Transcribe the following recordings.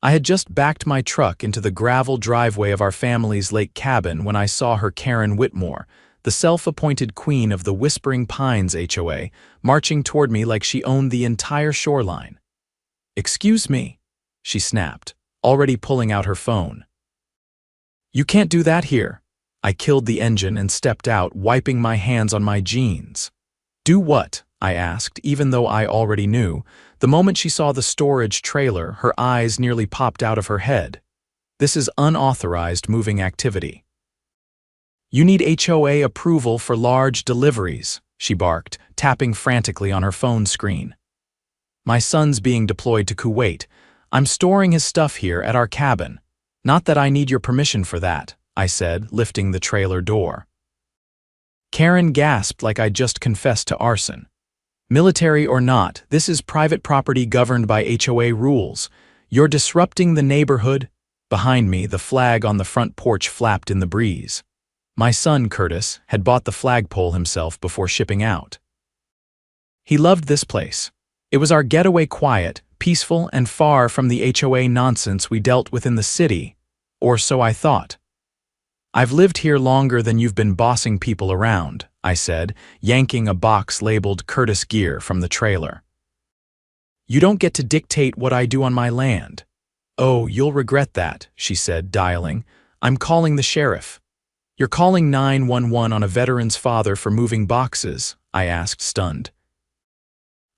I had just backed my truck into the gravel driveway of our family's lake cabin when I saw her Karen Whitmore, the self-appointed queen of the Whispering Pines HOA, marching toward me like she owned the entire shoreline. "Excuse me," she snapped, already pulling out her phone. "You can't do that here." I killed the engine and stepped out, wiping my hands on my jeans. "Do what?" I asked, even though I already knew. The moment she saw the storage trailer, her eyes nearly popped out of her head. "This is unauthorized moving activity." "You need HOA approval for large deliveries," she barked, tapping frantically on her phone screen. "My son's being deployed to Kuwait. I'm storing his stuff here at our cabin. Not that I need your permission for that," I said, lifting the trailer door. Karen gasped like I'd just confessed to arson. "Military or not, this is private property governed by HOA rules. You're disrupting the neighborhood." Behind me, the flag on the front porch flapped in the breeze. My son, Curtis, had bought the flagpole himself before shipping out. He loved this place. It was our getaway, quiet, peaceful, and far from the HOA nonsense we dealt with in the city, or so I thought. "I've lived here longer than you've been bossing people around," I said, yanking a box labeled Curtis Gear from the trailer. "You don't get to dictate what I do on my land." "Oh, you'll regret that," she said, dialing. "I'm calling the sheriff." "You're calling 911 on a veteran's father for moving boxes?" I asked, stunned.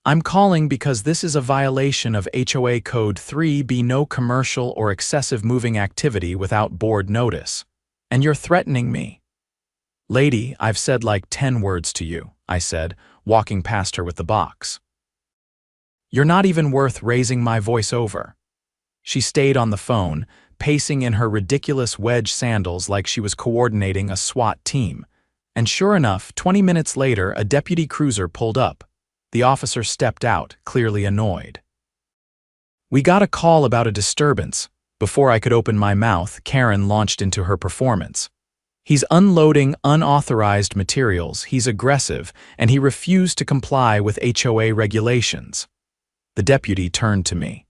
"I'm calling because this is a violation of HOA Code 3B, no commercial or excessive moving activity without board notice. And you're threatening me." "Lady, I've said like 10 words to you," I said, walking past her with the box. "You're not even worth raising my voice over." She stayed on the phone, pacing in her ridiculous wedge sandals like she was coordinating a SWAT team. And sure enough, 20 minutes later, a deputy cruiser pulled up. The officer stepped out, clearly annoyed. "We got a call about a disturbance." Before I could open my mouth, Karen launched into her performance. "He's unloading unauthorized materials, he's aggressive, and he refused to comply with HOA regulations." The deputy turned to me.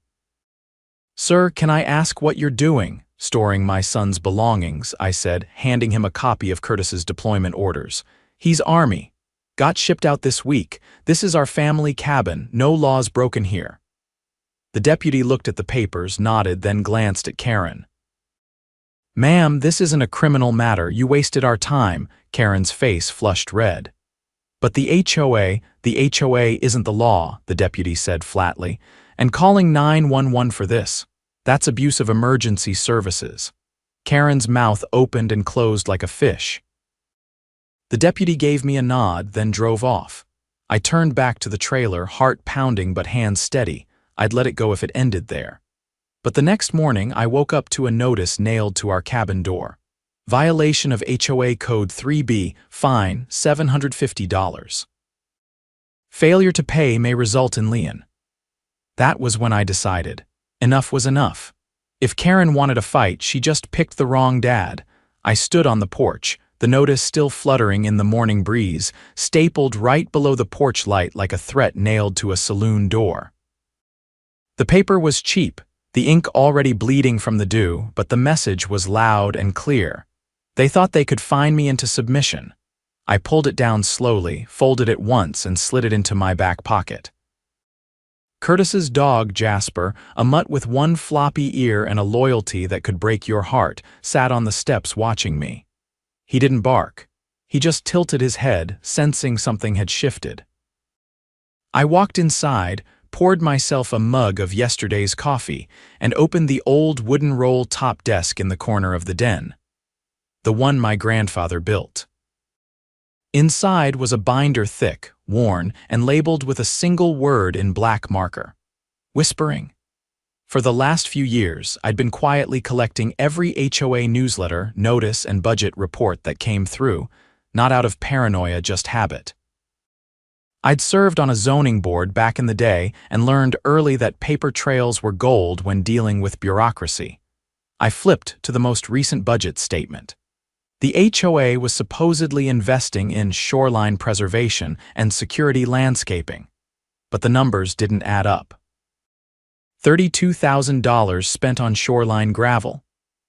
"Sir, can I ask what you're doing?" "Storing my son's belongings," I said, handing him a copy of Curtis's deployment orders. "He's Army. Got shipped out this week. This is our family cabin, no laws broken here." The deputy looked at the papers, nodded, then glanced at Karen. "Ma'am, this isn't a criminal matter. You wasted our time." Karen's face flushed red. "But the HOA isn't the law," the deputy said flatly. "And calling 911 for this, that's abuse of emergency services." Karen's mouth opened and closed like a fish. The deputy gave me a nod, then drove off. I turned back to the trailer, heart pounding but hands steady. I'd let it go if it ended there. But the next morning, I woke up to a notice nailed to our cabin door. "Violation of HOA Code 3B, fine, $750. Failure to pay may result in lien." That was when I decided. Enough was enough. If Karen wanted a fight, she just picked the wrong dad. I stood on the porch, the notice still fluttering in the morning breeze, stapled right below the porch light like a threat nailed to a saloon door. The paper was cheap, the ink already bleeding from the dew, but the message was loud and clear. They thought they could find me into submission. I pulled it down slowly, folded it once, and slid it into my back pocket. Curtis's dog, Jasper, a mutt with one floppy ear and a loyalty that could break your heart, sat on the steps watching me. He didn't bark. He just tilted his head, sensing something had shifted. I walked inside, poured myself a mug of yesterday's coffee, and opened the old wooden roll-top desk in the corner of the den. The one my grandfather built. Inside was a binder thick, worn, and labeled with a single word in black marker. Whispering. For the last few years, I'd been quietly collecting every HOA newsletter, notice, and budget report that came through, not out of paranoia, just habit. I'd served on a zoning board back in the day and learned early that paper trails were gold when dealing with bureaucracy. I flipped to the most recent budget statement. The HOA was supposedly investing in shoreline preservation and security landscaping, but the numbers didn't add up. $32,000 spent on shoreline gravel.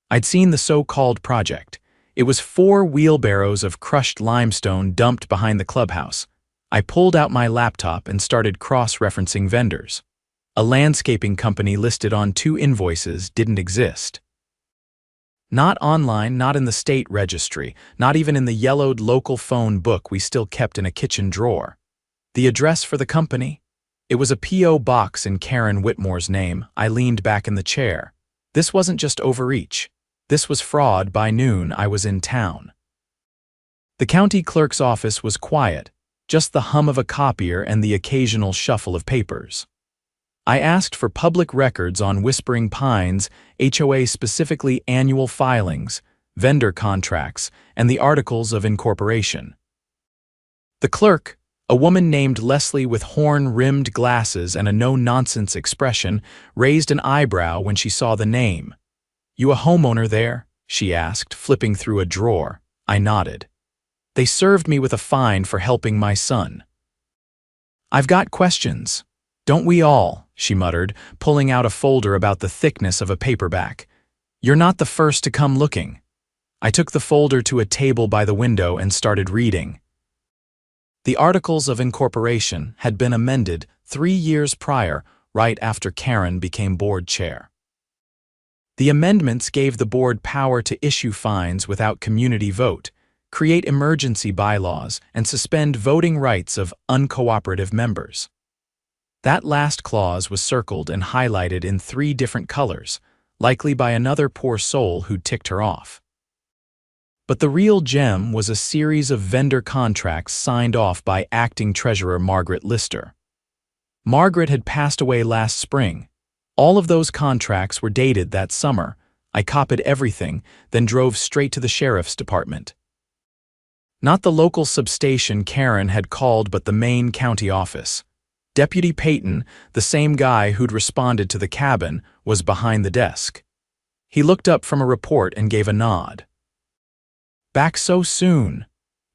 I'd seen the so-called project. It was 4 wheelbarrows of crushed limestone dumped behind the clubhouse. I pulled out my laptop and started cross-referencing vendors. A landscaping company listed on 2 invoices didn't exist. Not online, not in the state registry, not even in the yellowed local phone book we still kept in a kitchen drawer. The address for the company? It was a P.O. box in Karen Whitmore's name. I leaned back in the chair. This wasn't just overreach. This was fraud. By noon, I was in town. The county clerk's office was quiet, just the hum of a copier and the occasional shuffle of papers. I asked for public records on Whispering Pines, HOA, specifically annual filings, vendor contracts, and the articles of incorporation. The clerk, a woman named Leslie with horn-rimmed glasses and a no-nonsense expression, raised an eyebrow when she saw the name. "You a homeowner there?" she asked, flipping through a drawer. I nodded. "They served me with a fine for helping my son." "I've got questions." "Don't we all?" she muttered, pulling out a folder about the thickness of a paperback. "You're not the first to come looking." I took the folder to a table by the window and started reading. The Articles of Incorporation had been amended 3 years prior, right after Karen became board chair. The amendments gave the board power to issue fines without community vote, create emergency bylaws, and suspend voting rights of uncooperative members. That last clause was circled and highlighted in 3 different colors, likely by another poor soul who'd ticked her off. But the real gem was a series of vendor contracts signed off by acting treasurer Margaret Lister. Margaret had passed away last spring. All of those contracts were dated that summer. I copied everything, then drove straight to the sheriff's department. Not the local substation Karen had called, but the main county office. Deputy Peyton, the same guy who'd responded to the cabin, was behind the desk. He looked up from a report and gave a nod. "Back so soon?"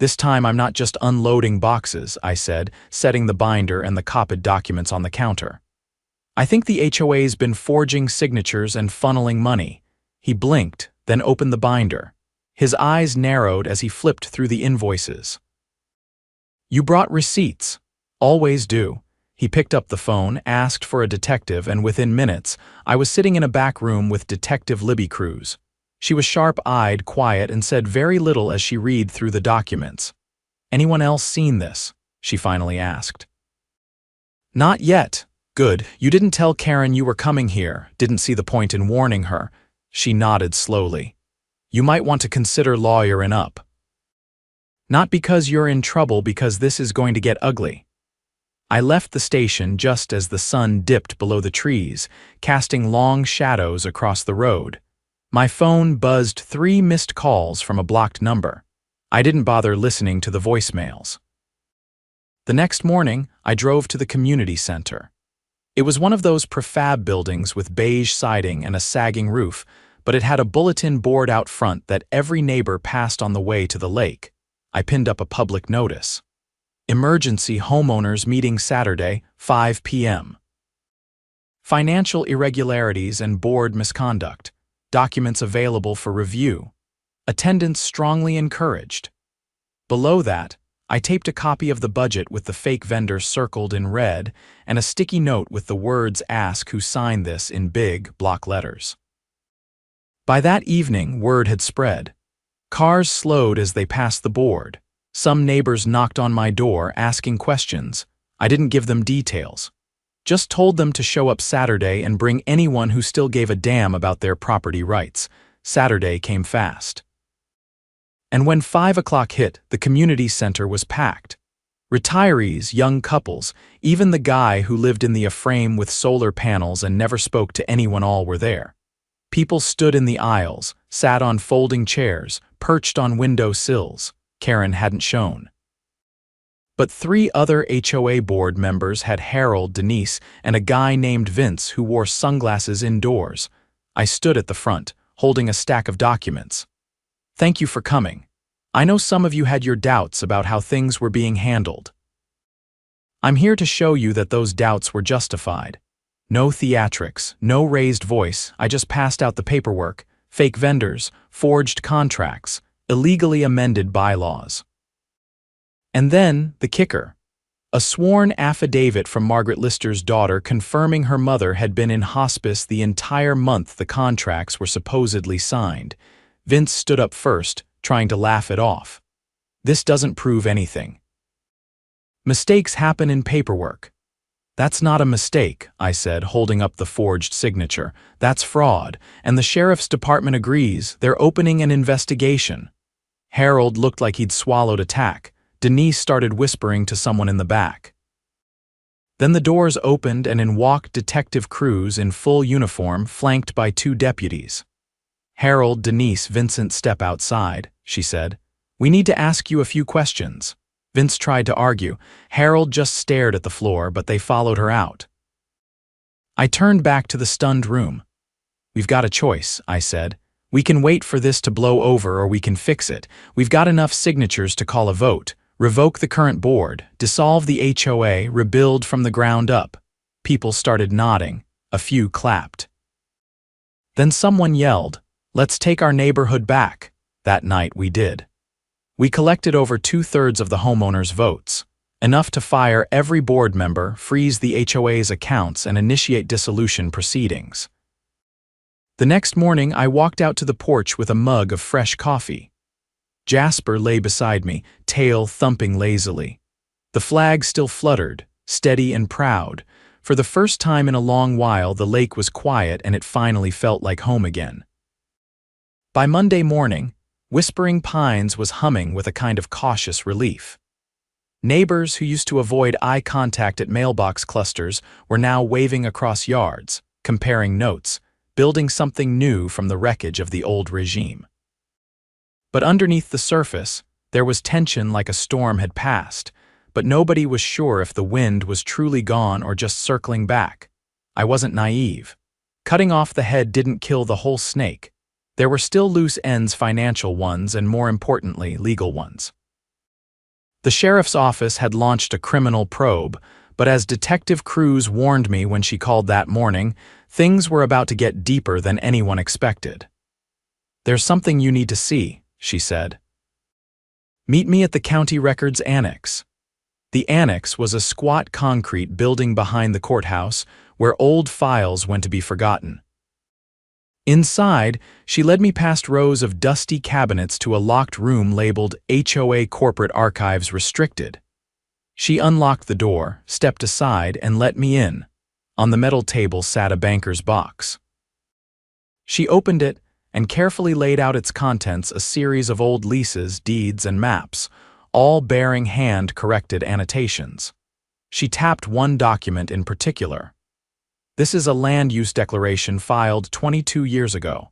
"This time I'm not just unloading boxes," I said, setting the binder and the copied documents on the counter. "I think the HOA's been forging signatures and funneling money." He blinked, then opened the binder. His eyes narrowed as he flipped through the invoices. "You brought receipts." "Always do." He picked up the phone, asked for a detective, and within minutes, I was sitting in a back room with Detective Libby Cruz. She was sharp-eyed, quiet, and said very little as she read through the documents. "Anyone else seen this?" she finally asked. "Not yet." "Good. You didn't tell Karen you were coming here, didn't see the point in warning her." She nodded slowly. "You might want to consider lawyering up." "Not because you're in trouble, because this is going to get ugly." I left the station just as the sun dipped below the trees, casting long shadows across the road. My phone buzzed 3 missed calls from a blocked number. I didn't bother listening to the voicemails. The next morning, I drove to the community center. It was one of those prefab buildings with beige siding and a sagging roof, but it had a bulletin board out front that every neighbor passed on the way to the lake. I pinned up a public notice. Emergency homeowners meeting Saturday, 5 p.m. Financial irregularities and board misconduct. Documents available for review. Attendance strongly encouraged. Below that, I taped a copy of the budget with the fake vendor circled in red and a sticky note with the words "Ask who signed this" in big block letters. By that evening, word had spread. Cars slowed as they passed the board. Some neighbors knocked on my door asking questions. I didn't give them details. Just told them to show up Saturday and bring anyone who still gave a damn about their property rights. Saturday came fast. And when 5 o'clock hit, the community center was packed. Retirees, young couples, even the guy who lived in the A-frame with solar panels and never spoke to anyone, all were there. People stood in the aisles, sat on folding chairs, perched on window sills. Karen hadn't shown. But 3 other HOA board members had Harold, Denise, and a guy named Vince who wore sunglasses indoors. I stood at the front, holding a stack of documents. "Thank you for coming. I know some of you had your doubts about how things were being handled. I'm here to show you that those doubts were justified. No theatrics, no raised voice, I just passed out the paperwork, fake vendors, forged contracts, illegally amended bylaws. And then, the kicker. A sworn affidavit from Margaret Lister's daughter confirming her mother had been in hospice the entire month the contracts were supposedly signed. Vince stood up first, trying to laugh it off. This doesn't prove anything. Mistakes happen in paperwork. That's not a mistake, I said, holding up the forged signature. That's fraud, and the sheriff's department agrees. They're opening an investigation. Harold looked like he'd swallowed a tack. Denise started whispering to someone in the back. Then the doors opened and in walked Detective Cruz in full uniform, flanked by 2 deputies. "Harold, Denise, Vincent, step outside," she said. "We need to ask you a few questions." Vince tried to argue. Harold just stared at the floor, but they followed her out. I turned back to the stunned room. "We've got a choice," I said. "We can wait for this to blow over or we can fix it. We've got enough signatures to call a vote. Revoke the current board, dissolve the HOA, rebuild from the ground up." People started nodding. A few clapped. Then someone yelled, "Let's take our neighborhood back." That night we did. We collected over 2/3 of the homeowners' votes, enough to fire every board member, freeze the HOA's accounts, and initiate dissolution proceedings. The next morning I walked out to the porch with a mug of fresh coffee. Jasper lay beside me, tail thumping lazily. The flag still fluttered, steady and proud. For the first time in a long while, the lake was quiet and it finally felt like home again. By Monday morning, Whispering Pines was humming with a kind of cautious relief. Neighbors who used to avoid eye contact at mailbox clusters were now waving across yards, comparing notes, building something new from the wreckage of the old regime. But underneath the surface, there was tension like a storm had passed, but nobody was sure if the wind was truly gone or just circling back. I wasn't naive. Cutting off the head didn't kill the whole snake. There were still loose ends, financial ones, and more importantly, legal ones. The sheriff's office had launched a criminal probe, but as Detective Cruz warned me when she called that morning, things were about to get deeper than anyone expected. "There's something you need to see," she said. "Meet me at the County Records Annex." The annex was a squat concrete building behind the courthouse where old files went to be forgotten. Inside, she led me past rows of dusty cabinets to a locked room labeled HOA Corporate Archives Restricted. She unlocked the door, stepped aside, and let me in. On the metal table sat a banker's box. She opened it and carefully laid out its contents, a series of old leases, deeds, and maps, all bearing hand-corrected annotations. She tapped one document in particular. "This is a land use declaration filed 22 years ago.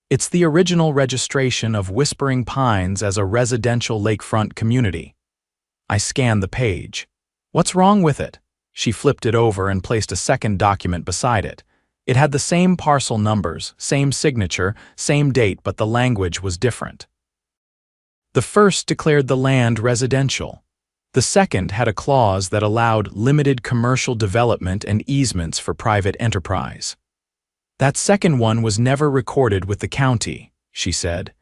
It's the original registration of Whispering Pines as a residential lakefront community." I scanned the page. "What's wrong with it?" She flipped it over and placed a second document beside it. It had the same parcel numbers, same signature, same date, but the language was different. The first declared the land residential. The second had a clause that allowed limited commercial development and easements for private enterprise. "That second one was never recorded with the county," she said.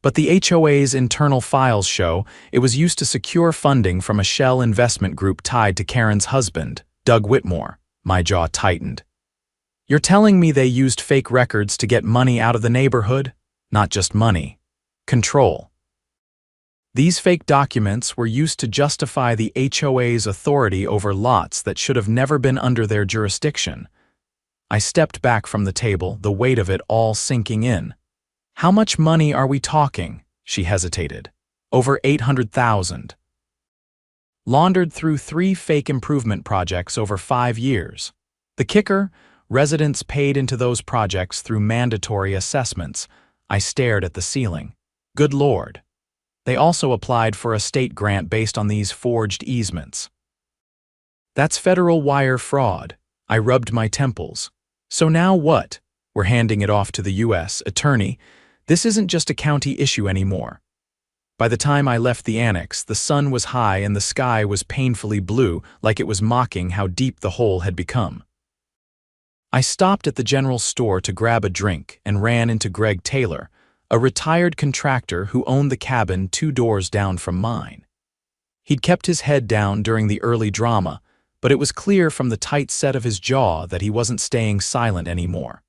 "But the HOA's internal files show it was used to secure funding from a shell investment group tied to Karen's husband, Doug Whitmore." My jaw tightened. "You're telling me they used fake records to get money out of the neighborhood? Not just money. Control." These fake documents were used to justify the HOA's authority over lots that should have never been under their jurisdiction. I stepped back from the table, the weight of it all sinking in. "How much money are we talking?" She hesitated. "Over 800,000. Laundered through 3 fake improvement projects over 5 years. The kicker? Residents paid into those projects through mandatory assessments." I stared at the ceiling. Good Lord. They also applied for a state grant based on these forged easements. "That's federal wire fraud." I rubbed my temples. "So now what? We're handing it off to the U.S. attorney. This isn't just a county issue anymore." By the time I left the annex, the sun was high and the sky was painfully blue, like it was mocking how deep the hole had become. I stopped at the general store to grab a drink and ran into Greg Taylor, a retired contractor who owned the cabin 2 doors down from mine. He'd kept his head down during the early drama, but it was clear from the tight set of his jaw that he wasn't staying silent anymore.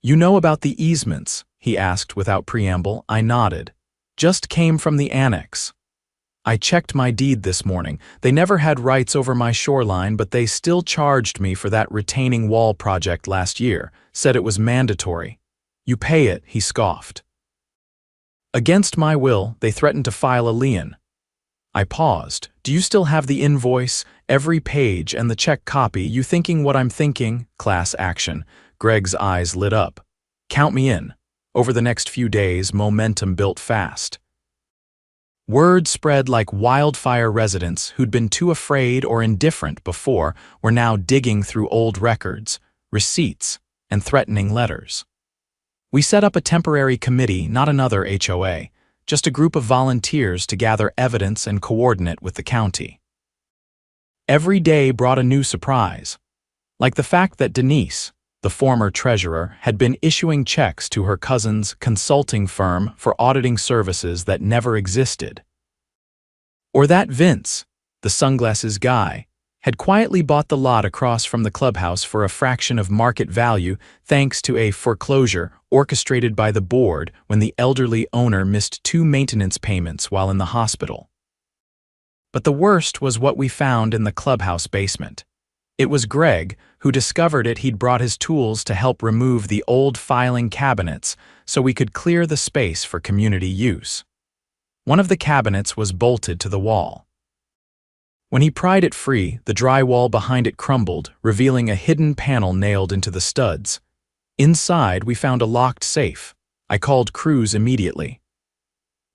"You know about the easements?" he asked without preamble. I nodded. "Just came from the annex. I checked my deed this morning. They never had rights over my shoreline, but they still charged me for that retaining wall project last year, said it was mandatory. You pay it," he scoffed. "Against my will, they threatened to file a lien." I paused. "Do you still have the invoice, every page, and the check copy? You thinking what I'm thinking?" Class action. Greg's eyes lit up. "Count me in." Over the next few days, momentum built fast. Word spread like wildfire. Residents who'd been too afraid or indifferent before were now digging through old records, receipts, and threatening letters. We set up a temporary committee, not another HOA, just a group of volunteers to gather evidence and coordinate with the county. Every day brought a new surprise, like the fact that Denise, the former treasurer, had been issuing checks to her cousin's consulting firm for auditing services that never existed. Or that Vince, the sunglasses guy, had quietly bought the lot across from the clubhouse for a fraction of market value thanks to a foreclosure orchestrated by the board when the elderly owner missed 2 maintenance payments while in the hospital. But the worst was what we found in the clubhouse basement. It was Greg who discovered it. He'd brought his tools to help remove the old filing cabinets so we could clear the space for community use. One of the cabinets was bolted to the wall. When he pried it free, the drywall behind it crumbled, revealing a hidden panel nailed into the studs. Inside, we found a locked safe. I called Cruz immediately.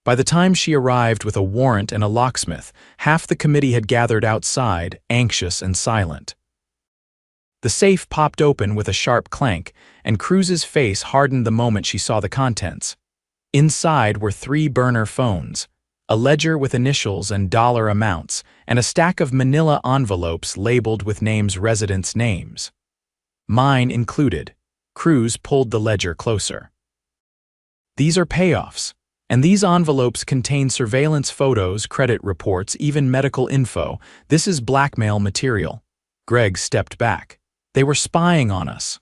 By the time she arrived with a warrant and a locksmith, half the committee had gathered outside, anxious and silent. The safe popped open with a sharp clank, and Cruz's face hardened the moment she saw the contents. Inside were 3 burner phones, a ledger with initials and dollar amounts, and a stack of manila envelopes labeled with residents' names. Mine included. Cruz pulled the ledger closer. "These are payoffs, and these envelopes contain surveillance photos, credit reports, even medical info. This is blackmail material." Greg stepped back. "They were spying on us.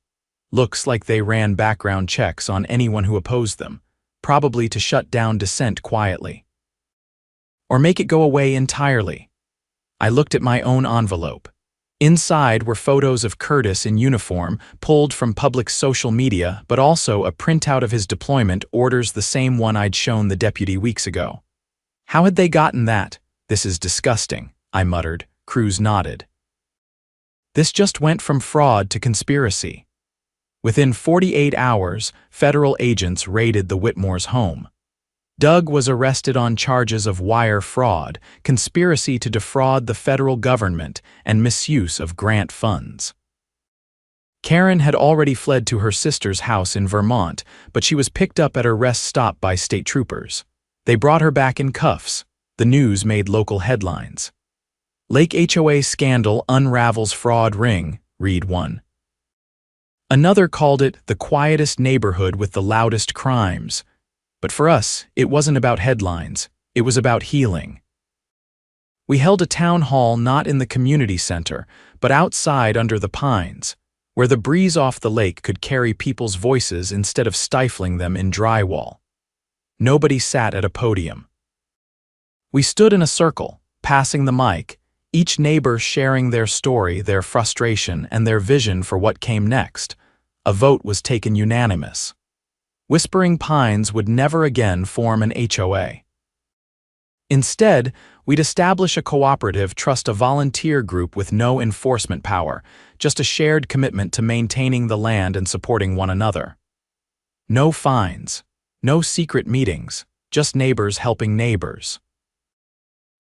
Looks like they ran background checks on anyone who opposed them, probably to shut down dissent quietly. Or make it go away entirely." I looked at my own envelope. Inside were photos of Curtis in uniform, pulled from public social media, but also a printout of his deployment orders, the same one I'd shown the deputy weeks ago. "How had they gotten that?" "This is disgusting," I muttered. Cruz nodded. "This just went from fraud to conspiracy." Within 48 hours, federal agents raided the Whitmore's home. Doug was arrested on charges of wire fraud, conspiracy to defraud the federal government, and misuse of grant funds. Karen had already fled to her sister's house in Vermont, but she was picked up at her rest stop by state troopers. They brought her back in cuffs. The news made local headlines. "Lake HOA scandal unravels fraud ring," read one. Another called it the quietest neighborhood with the loudest crimes. But for us, it wasn't about headlines. It was about healing. We held a town hall not in the community center, but outside under the pines, where the breeze off the lake could carry people's voices instead of stifling them in drywall. Nobody sat at a podium. We stood in a circle, passing the mic, each neighbor sharing their story, their frustration, and their vision for what came next. A vote was taken unanimous. Whispering Pines would never again form an HOA. Instead, we'd establish a cooperative, trust a volunteer group with no enforcement power, just a shared commitment to maintaining the land and supporting one another. No fines, no secret meetings, just neighbors helping neighbors.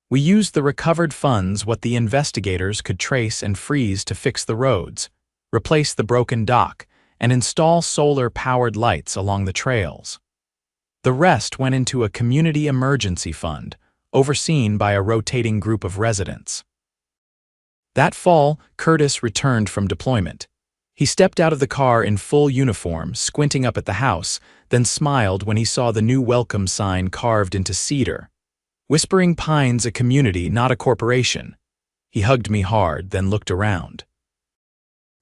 We used the recovered funds, what the investigators could trace and freeze, to fix the roads, replace the broken dock, and install solar-powered lights along the trails. The rest went into a community emergency fund, overseen by a rotating group of residents. That fall, Curtis returned from deployment. He stepped out of the car in full uniform, squinting up at the house, then smiled when he saw the new welcome sign carved into cedar. Whispering Pines, a community, not a corporation. He hugged me hard, then looked around.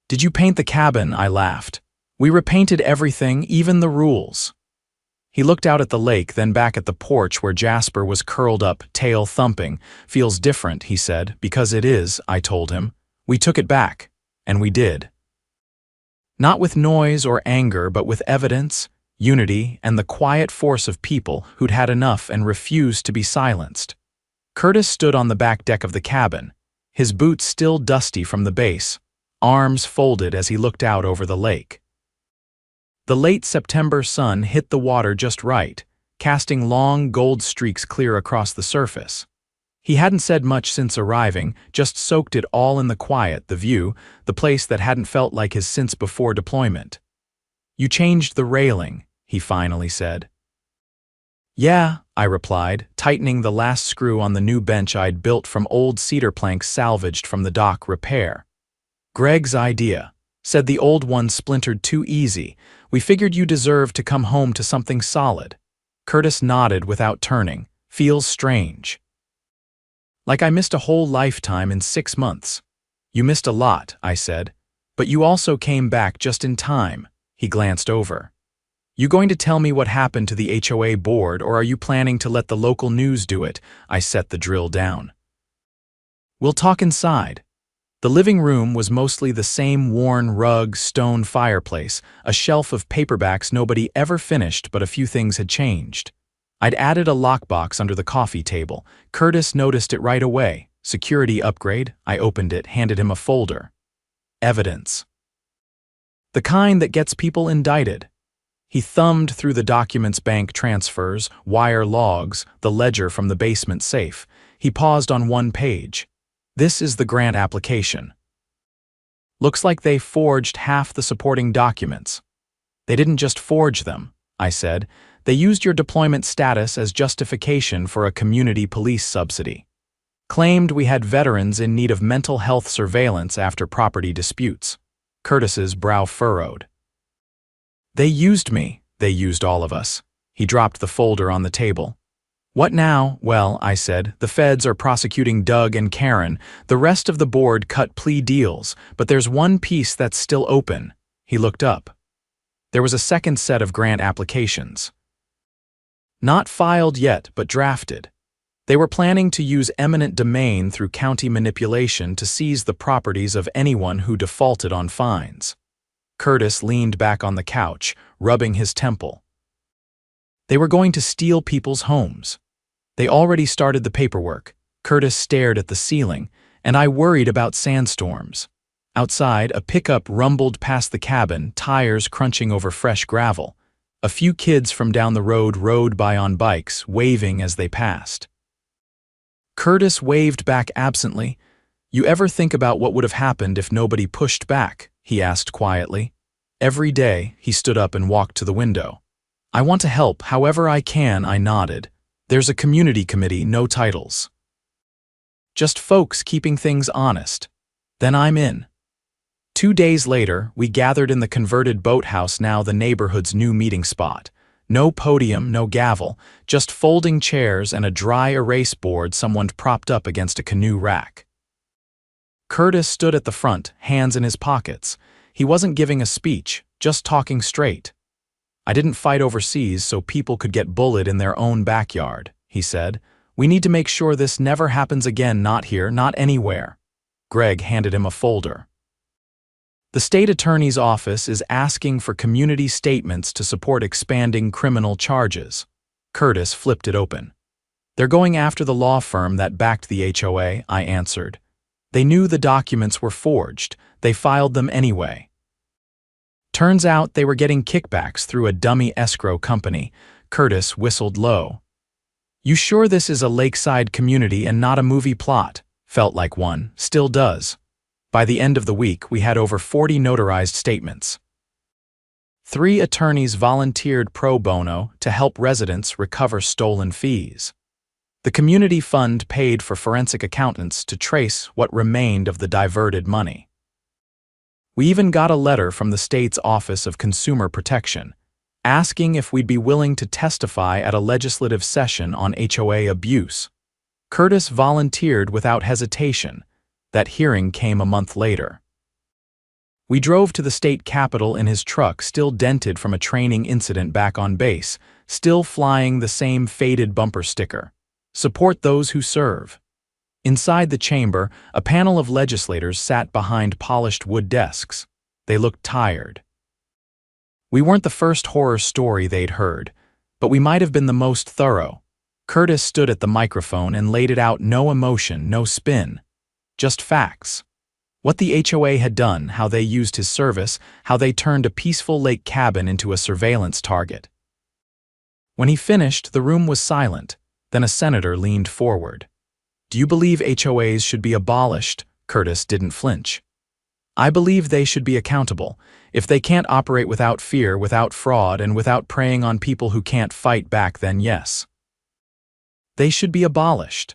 "Did you paint the cabin?" I laughed. "We repainted everything, even the rules." He looked out at the lake, then back at the porch where Jasper was curled up, tail thumping. "Feels different," he said. "Because it is," I told him. "We took it back." And we did. Not with noise or anger, but with evidence, unity, and the quiet force of people who'd had enough and refused to be silenced. Curtis stood on the back deck of the cabin, his boots still dusty from the base, arms folded as he looked out over the lake. The late September sun hit the water just right, casting long gold streaks clear across the surface. He hadn't said much since arriving, just soaked it all in the quiet, the view, the place that hadn't felt like his since before deployment. "You changed the railing," he finally said. "Yeah," I replied, tightening the last screw on the new bench I'd built from old cedar planks salvaged from the dock repair. "Greg's idea. Said the old one splintered too easy. We figured you deserved to come home to something solid." Curtis nodded without turning. "Feels strange. Like I missed a whole lifetime in 6 months." "You missed a lot," I said. "But you also came back just in time." He glanced over. "You going to tell me what happened to the HOA board, or are you planning to let the local news do it?" I set the drill down. "We'll talk inside." The living room was mostly the same worn rug, stone fireplace, a shelf of paperbacks nobody ever finished, but a few things had changed. I'd added a lockbox under the coffee table. Curtis noticed it right away. "Security upgrade." I opened it, handed him a folder. "Evidence. The kind that gets people indicted." He thumbed through the documents: bank transfers, wire logs, the ledger from the basement safe. He paused on one page. "This is the grant application. Looks like they forged half the supporting documents." "They didn't just forge them," I said. "They used your deployment status as justification for a community police subsidy. Claimed we had veterans in need of mental health surveillance after property disputes." Curtis's brow furrowed. "They used me. They used all of us." He dropped the folder on the table. "What now?" "Well," I said, "the feds are prosecuting Doug and Karen. The rest of the board cut plea deals, but there's one piece that's still open." He looked up. There was a second set of grant applications. Not filed yet, but drafted. They were planning to use eminent domain through county manipulation to seize the properties of anyone who defaulted on fines. Curtis leaned back on the couch, rubbing his temple. They were going to steal people's homes. They already started the paperwork. Curtis stared at the ceiling, and I worried about sandstorms. Outside, a pickup rumbled past the cabin, tires crunching over fresh gravel. A few kids from down the road rode by on bikes, waving as they passed. Curtis waved back absently. "You ever think about what would have happened if nobody pushed back?" he asked quietly. "Every day." He stood up and walked to the window. "I want to help however I can," I nodded. "There's a community committee, no titles. Just folks keeping things honest. Then I'm in." 2 days later, we gathered in the converted boathouse, now the neighborhood's new meeting spot. No podium, no gavel, just folding chairs and a dry erase board someone propped up against a canoe rack. Curtis stood at the front, hands in his pockets. He wasn't giving a speech, just talking straight. "I didn't fight overseas so people could get bullied in their own backyard," he said. "We need to make sure this never happens again, not here, not anywhere." Greg handed him a folder. "The state attorney's office is asking for community statements to support expanding criminal charges." Curtis flipped it open. "They're going after the law firm that backed the HOA," I answered. "They knew the documents were forged. They filed them anyway. Turns out they were getting kickbacks through a dummy escrow company." Curtis whistled low. "You sure this is a lakeside community and not a movie plot?" "Felt like one. Still does." By the end of the week, we had over 40 notarized statements. 3 attorneys volunteered pro bono to help residents recover stolen fees. The community fund paid for forensic accountants to trace what remained of the diverted money. We even got a letter from the state's Office of Consumer Protection, asking if we'd be willing to testify at a legislative session on HOA abuse. Curtis volunteered without hesitation. That hearing came a month later. We drove to the state capitol in his truck, still dented from a training incident back on base, still flying the same faded bumper sticker. Support those who serve. Inside the chamber, a panel of legislators sat behind polished wood desks. They looked tired. We weren't the first horror story they'd heard, but we might have been the most thorough. Curtis stood at the microphone and laid it out, no emotion, no spin. Just facts. What the HOA had done, how they used his service, how they turned a peaceful lake cabin into a surveillance target. When he finished, the room was silent. Then a senator leaned forward. "Do you believe HOAs should be abolished?" Curtis didn't flinch. "I believe they should be accountable. If they can't operate without fear, without fraud, and without preying on people who can't fight back, then yes. They should be abolished."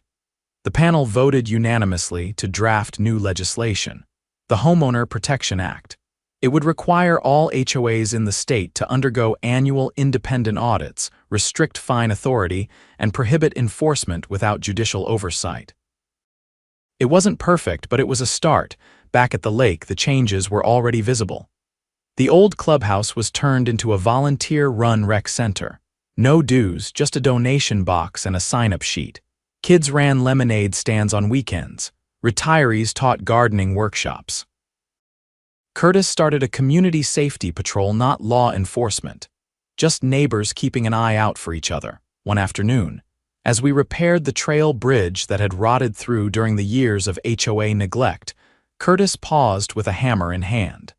The panel voted unanimously to draft new legislation, the Homeowner Protection Act. It would require all HOAs in the state to undergo annual independent audits, restrict fine authority, and prohibit enforcement without judicial oversight. It wasn't perfect, but it was a start. Back at the lake, the changes were already visible. The old clubhouse was turned into a volunteer-run rec center. No dues, just a donation box and a sign-up sheet. Kids ran lemonade stands on weekends. Retirees taught gardening workshops. Curtis started a community safety patrol, not law enforcement. Just neighbors keeping an eye out for each other. One afternoon, as we repaired the trail bridge that had rotted through during the years of HOA neglect, Curtis paused with a hammer in hand.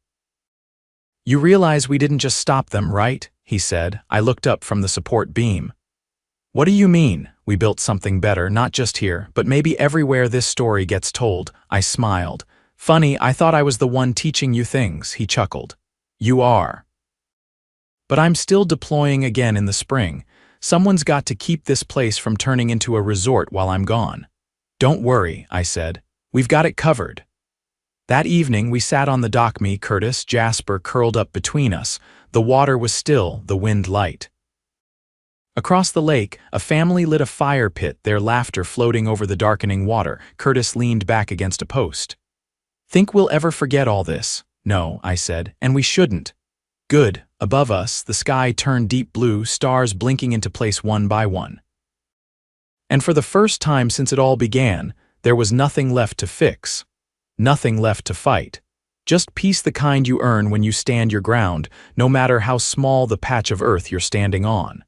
"You realize we didn't just stop them, right?" he said. I looked up from the support beam. "What do you mean? We built something better, not just here, but maybe everywhere this story gets told." I smiled. "Funny, I thought I was the one teaching you things," he chuckled. "You are. But I'm still deploying again in the spring. Someone's got to keep this place from turning into a resort while I'm gone." "Don't worry," I said. "We've got it covered." That evening, we sat on the dock, me, Curtis, Jasper curled up between us. The water was still, the wind light. Across the lake, a family lit a fire pit, their laughter floating over the darkening water. Curtis leaned back against a post. "Think we'll ever forget all this?" "No," I said, "and we shouldn't." "Good." Above us, the sky turned deep blue, stars blinking into place one by one. And for the first time since it all began, there was nothing left to fix. Nothing left to fight. Just peace, the kind you earn when you stand your ground, no matter how small the patch of earth you're standing on.